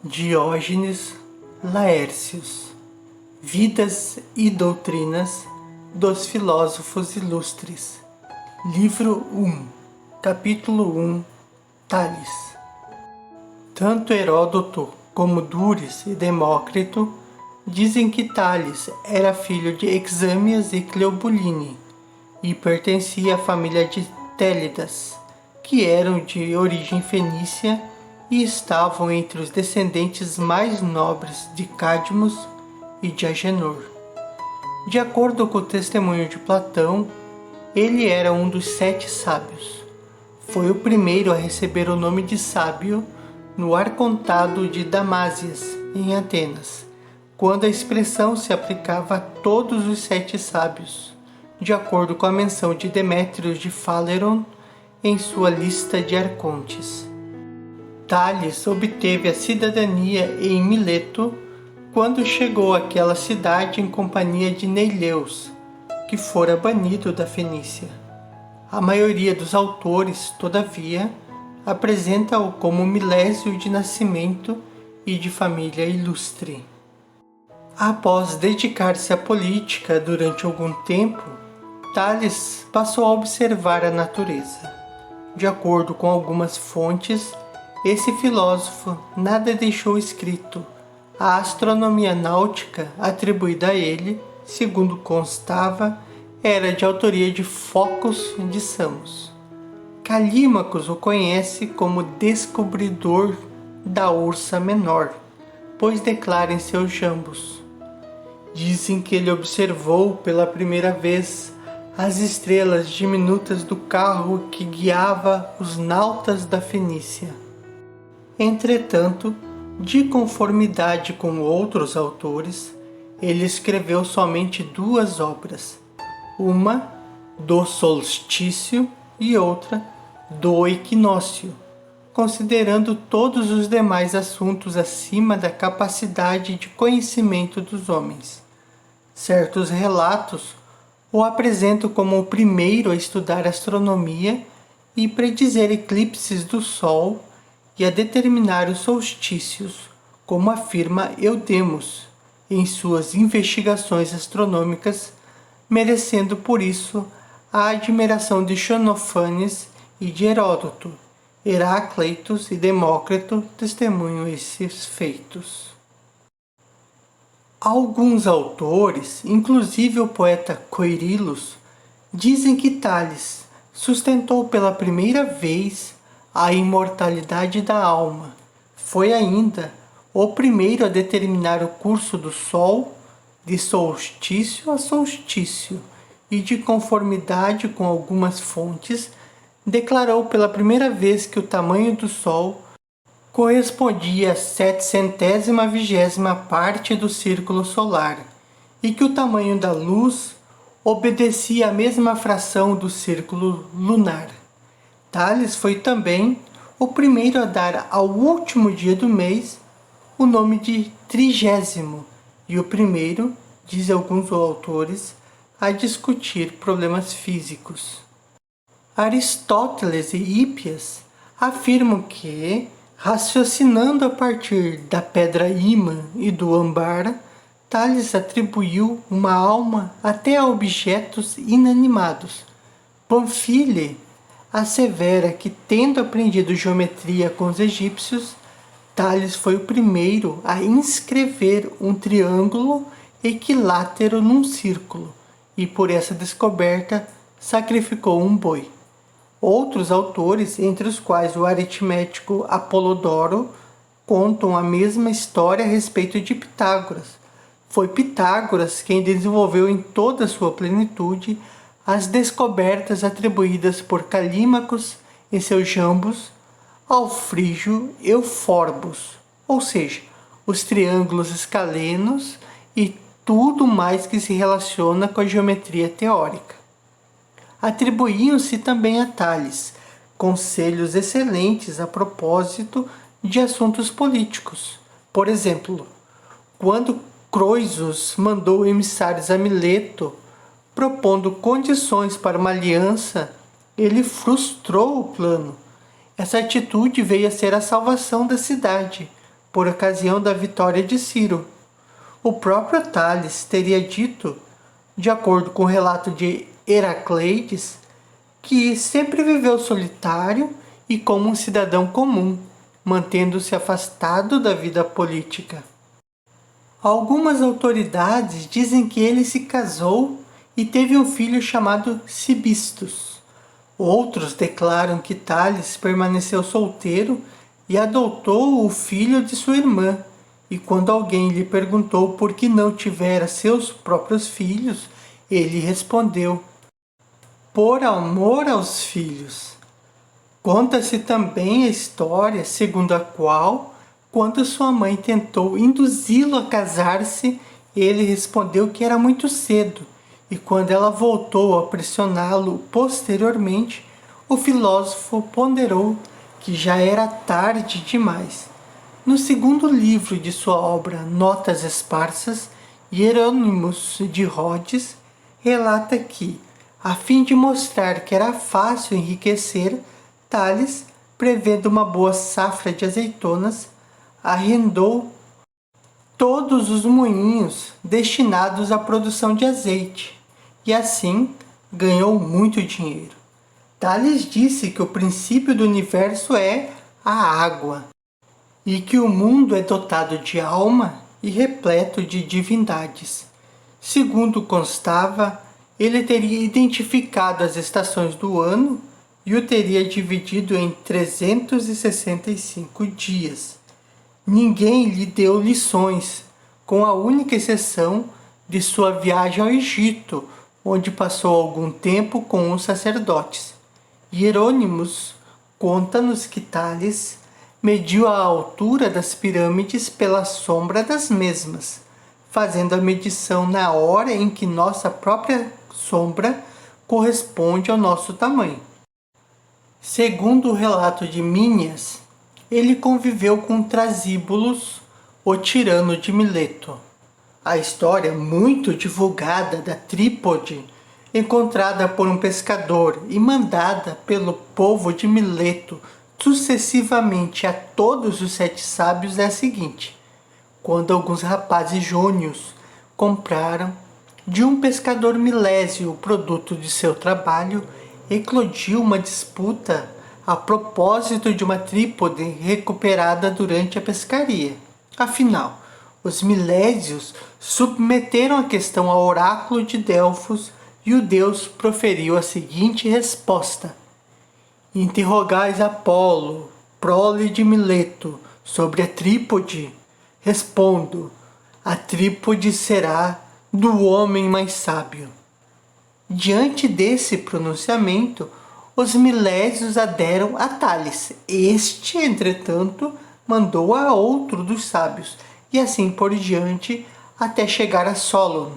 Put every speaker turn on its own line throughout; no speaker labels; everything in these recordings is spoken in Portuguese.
Diógenes Laércios. Vidas e Doutrinas dos Filósofos Ilustres. Livro 1. Capítulo 1. Tales. Tanto Heródoto como Dures e Demócrito dizem que Tales era filho de Exâmias e Cleobuline e pertencia à família de Télidas, que eram de origem fenícia e estavam entre os descendentes mais nobres de Cadmus e de Agenor. De acordo com o testemunho de Platão, ele era um dos 7 sábios. Foi o primeiro a receber o nome de sábio no Arcontado de Damásias, em Atenas, quando a expressão se aplicava a todos os 7 sábios, de acordo com a menção de Demétrios de Faleron em sua lista de arcontes. Tales obteve a cidadania em Mileto quando chegou àquela cidade em companhia de Neileus, que fora banido da Fenícia. A maioria dos autores, todavia, apresenta-o como milésio de nascimento e de família ilustre. Após dedicar-se à política durante algum tempo, Tales passou a observar a natureza. De acordo com algumas fontes, esse filósofo nada deixou escrito. A astronomia náutica atribuída a ele, segundo constava, era de autoria de Focos de Samos. Calímacos o conhece como descobridor da Ursa Menor, pois declara em seus jambos. Dizem que ele observou pela primeira vez as estrelas diminutas do carro que guiava os nautas da Fenícia. Entretanto, de conformidade com outros autores, ele escreveu somente 2 obras, uma do solstício e outra do equinócio, considerando todos os demais assuntos acima da capacidade de conhecimento dos homens. Certos relatos o apresentam como o primeiro a estudar astronomia e predizer eclipses do Sol e a determinar os solstícios, como afirma Eudemos em suas investigações astronômicas, merecendo por isso a admiração de Xenofanes e de Heródoto. Heracleitos e Demócrito testemunham esses feitos. Alguns autores, inclusive o poeta Coirilos, dizem que Tales sustentou pela primeira vez a imortalidade da alma. Foi ainda o primeiro a determinar o curso do Sol de solstício a solstício e, de conformidade com algumas fontes, declarou pela primeira vez que o tamanho do Sol correspondia a 720ª parte do círculo solar e que o tamanho da luz obedecia à mesma fração do círculo lunar. Tales foi também o primeiro a dar ao último dia do mês o nome de 30º e o primeiro, dizem alguns autores, a discutir problemas físicos. Aristóteles e Hípias afirmam que, raciocinando a partir da pedra ímã e do âmbar, Tales atribuiu uma alma até a objetos inanimados. Pamphile assevera que, tendo aprendido geometria com os egípcios, Tales foi o primeiro a inscrever um triângulo equilátero num círculo e, por essa descoberta, sacrificou um boi. Outros autores, entre os quais o aritmético Apolodoro, contam a mesma história a respeito de Pitágoras. Foi Pitágoras quem desenvolveu em toda a sua plenitude as descobertas atribuídas por Calímacos em seus jambos ao frígio Euforbos, ou seja, os triângulos escalenos e tudo mais que se relaciona com a geometria teórica. Atribuíam-se também a Tales conselhos excelentes a propósito de assuntos políticos. Por exemplo, quando Croesus mandou emissários a Mileto propondo condições para uma aliança, ele frustrou o plano. Essa atitude veio a ser a salvação da cidade, por ocasião da vitória de Ciro. O próprio Tales teria dito, de acordo com o relato de Heracleides, que sempre viveu solitário e como um cidadão comum, mantendo-se afastado da vida política. Algumas autoridades dizem que ele se casou e teve um filho chamado Cibistus. Outros declaram que Tales permaneceu solteiro e adotou o filho de sua irmã, e quando alguém lhe perguntou por que não tivera seus próprios filhos, ele respondeu: por amor aos filhos. Conta-se também a história segundo a qual, quando sua mãe tentou induzi-lo a casar-se, ele respondeu que era muito cedo, e quando ela voltou a pressioná-lo posteriormente, o filósofo ponderou que já era tarde demais. No segundo livro de sua obra Notas Esparsas, Hierônimos de Rhodes relata que, a fim de mostrar que era fácil enriquecer, Tales, prevendo uma boa safra de azeitonas, arrendou todos os moinhos destinados à produção de azeite, e assim ganhou muito dinheiro. Tales disse que o princípio do universo é a água, e que o mundo é dotado de alma e repleto de divindades. Segundo constava, ele teria identificado as estações do ano e o teria dividido em 365 dias. Ninguém lhe deu lições, com a única exceção de sua viagem ao Egito, onde passou algum tempo com os sacerdotes. Hierônimos conta-nos que Tales mediu a altura das pirâmides pela sombra das mesmas, fazendo a medição na hora em que nossa própria sombra corresponde ao nosso tamanho. Segundo o relato de Mínias, ele conviveu com Trasíbulos, o tirano de Mileto. A história muito divulgada da trípode, encontrada por um pescador e mandada pelo povo de Mileto sucessivamente a todos os 7 sábios, é a seguinte: quando alguns rapazes jônios compraram de um pescador milésio o produto de seu trabalho, eclodiu uma disputa a propósito de uma trípode recuperada durante a pescaria. Afinal, os milésios submeteram a questão ao oráculo de Delfos e o deus proferiu a seguinte resposta: interrogais Apolo, prole de Mileto, sobre a trípode? Respondo: a trípode será do homem mais sábio. Diante desse pronunciamento, os milésios aderam a Tales. Este, entretanto, mandou a outro dos sábios, e assim por diante, até chegar a Solon,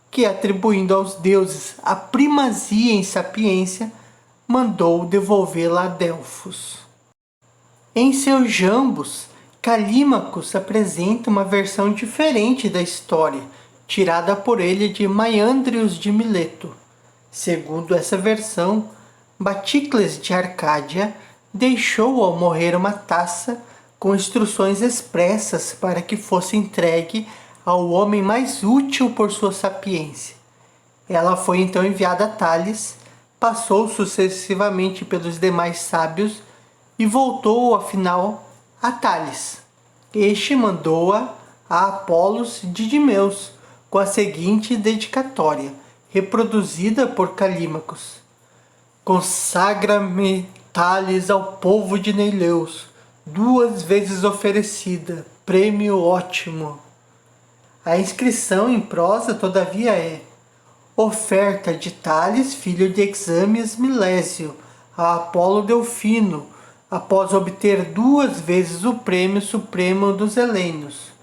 que, atribuindo aos deuses a primazia em sapiência, mandou devolvê-la a Delfos. Em seus jambos, Calímacos apresenta uma versão diferente da história, tirada por ele de Maiandrios de Mileto. Segundo essa versão, Baticles de Arcádia deixou ao morrer uma taça com instruções expressas para que fosse entregue ao homem mais útil por sua sapiência. Ela foi então enviada a Tales, passou sucessivamente pelos demais sábios e voltou, afinal, a Tales. Este mandou-a a Apolos de Dimeus, com a seguinte dedicatória, reproduzida por Calímacos: consagra-me, Tales, ao povo de Neileus, 2 vezes oferecida, prêmio ótimo. A inscrição em prosa, todavia, é: oferta de Tales, filho de Exames Milésio, a Apolo Delfino, após obter 2 vezes o prêmio supremo dos helenos.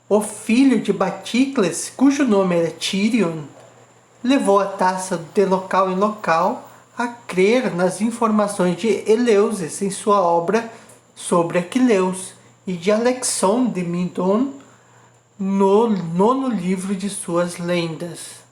O filho de Baticles, cujo nome era Tírion, levou a taça de local em local a crer nas informações de Eleusis em sua obra sobre Aquileus e de Alexon de Mindon no 9º livro de suas lendas.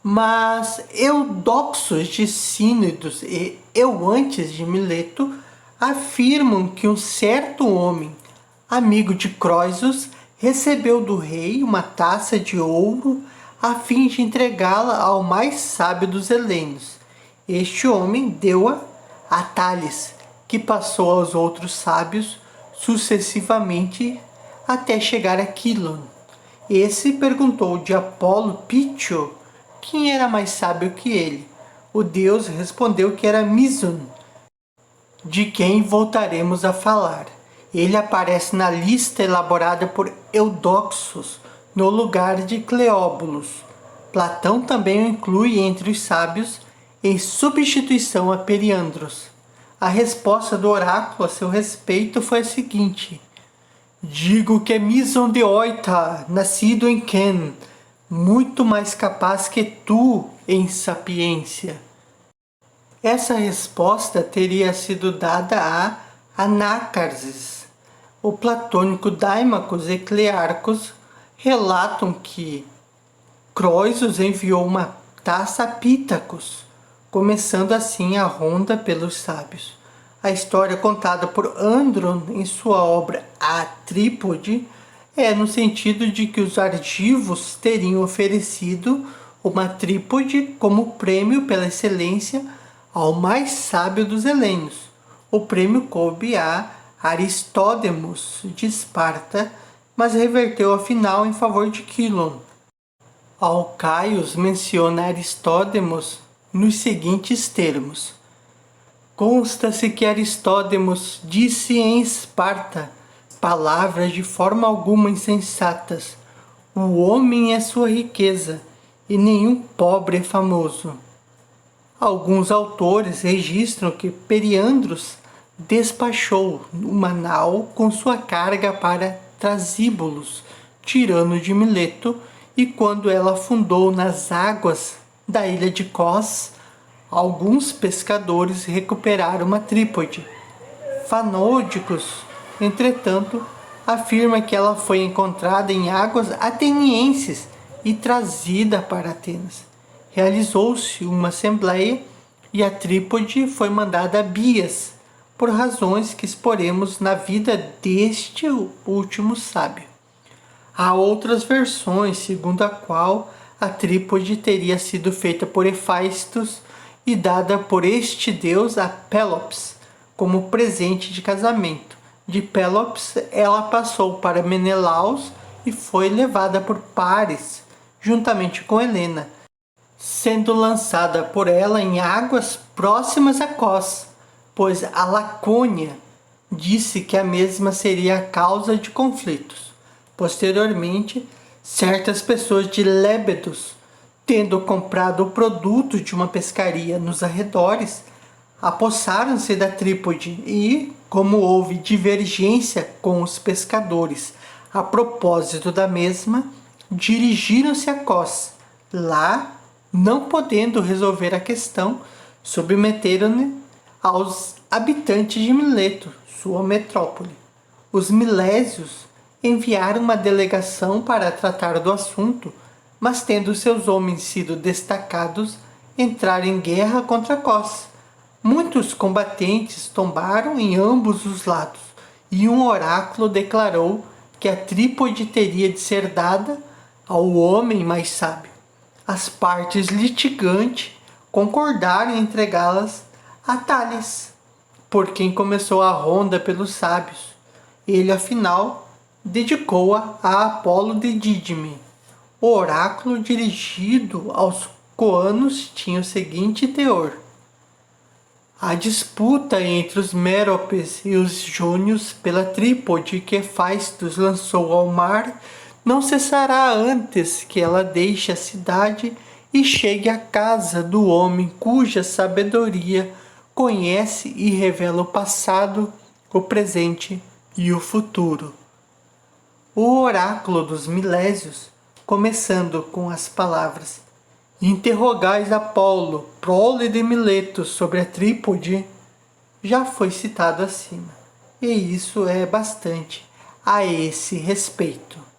Mas Eudoxos de Sínidos e Euantes de Mileto afirmam que um certo homem, amigo de Croesus, recebeu do rei uma taça de ouro a fim de entregá-la ao mais sábio dos helenos. Este homem deu-a a Tales, que passou aos outros sábios sucessivamente até chegar a Quilon. Esse perguntou de Apolo Pítio quem era mais sábio que ele. O deus respondeu que era Mison, de quem voltaremos a falar. Ele aparece na lista elaborada por Eudoxos, no lugar de Cleóbulos. Platão também o inclui entre os sábios, em substituição a Periandros. A resposta do oráculo a seu respeito foi a seguinte: digo que é Mison de Oita, nascido em Quen, muito mais capaz que tu em sapiência. Essa resposta teria sido dada a Anácarses. O platônico Daimacos e Clearcos relatam que Croesus enviou uma taça a Pitacus, começando assim a ronda pelos sábios. A história contada por Andron em sua obra A Trípode é no sentido de que os argivos teriam oferecido uma trípode como prêmio pela excelência ao mais sábio dos helenos. O prêmio coube a Aristódemos de Esparta, mas reverteu afinal em favor de Quilon. Alcaios menciona Aristódemos nos seguintes termos: consta-se que Aristódemos disse em Esparta palavras de forma alguma insensatas. O homem é sua riqueza, e nenhum pobre é famoso. Alguns autores registram que Periandros despachou uma nau com sua carga para Trasíbulos, tirano de Mileto, e quando ela afundou nas águas da ilha de Cos, alguns pescadores recuperaram uma trípode. Fanódicos, entretanto, afirma que ela foi encontrada em águas atenienses e trazida para Atenas. Realizou-se uma assembleia e a trípode foi mandada a Bias, por razões que exporemos na vida deste último sábio. Há outras versões, segundo a qual a trípode teria sido feita por Hefaistos e dada por este deus a Pélops como presente de casamento. De Pélops ela passou para Menelaus e foi levada por Paris, juntamente com Helena, sendo lançada por ela em águas próximas a Cos, pois a Lacônia disse que a mesma seria a causa de conflitos. Posteriormente, certas pessoas de Lébedos, tendo comprado o produto de uma pescaria nos arredores, apossaram-se da trípode e, como houve divergência com os pescadores a propósito da mesma, dirigiram-se a Cos. Lá, não podendo resolver a questão, submeteram-no aos habitantes de Mileto, sua metrópole. Os milésios enviaram uma delegação para tratar do assunto, mas tendo seus homens sido destacados, entraram em guerra contra Cos. Muitos combatentes tombaram em ambos os lados, e um oráculo declarou que a trípode teria de ser dada ao homem mais sábio. As partes litigantes concordaram em entregá-las a Tales, por quem começou a ronda pelos sábios. Ele, afinal, dedicou-a a Apolo de Dídime. O oráculo dirigido aos coanos tinha o seguinte teor: a disputa entre os Méropes e os Jônios pela trípode que Hefaistos lançou ao mar não cessará antes que ela deixe a cidade e chegue à casa do homem cuja sabedoria conhece e revela o passado, o presente e o futuro. O oráculo dos Milésios, começando com as palavras: interrogais Apolo, prole de Mileto, sobre a trípode, já foi citado acima, e isso é bastante a esse respeito.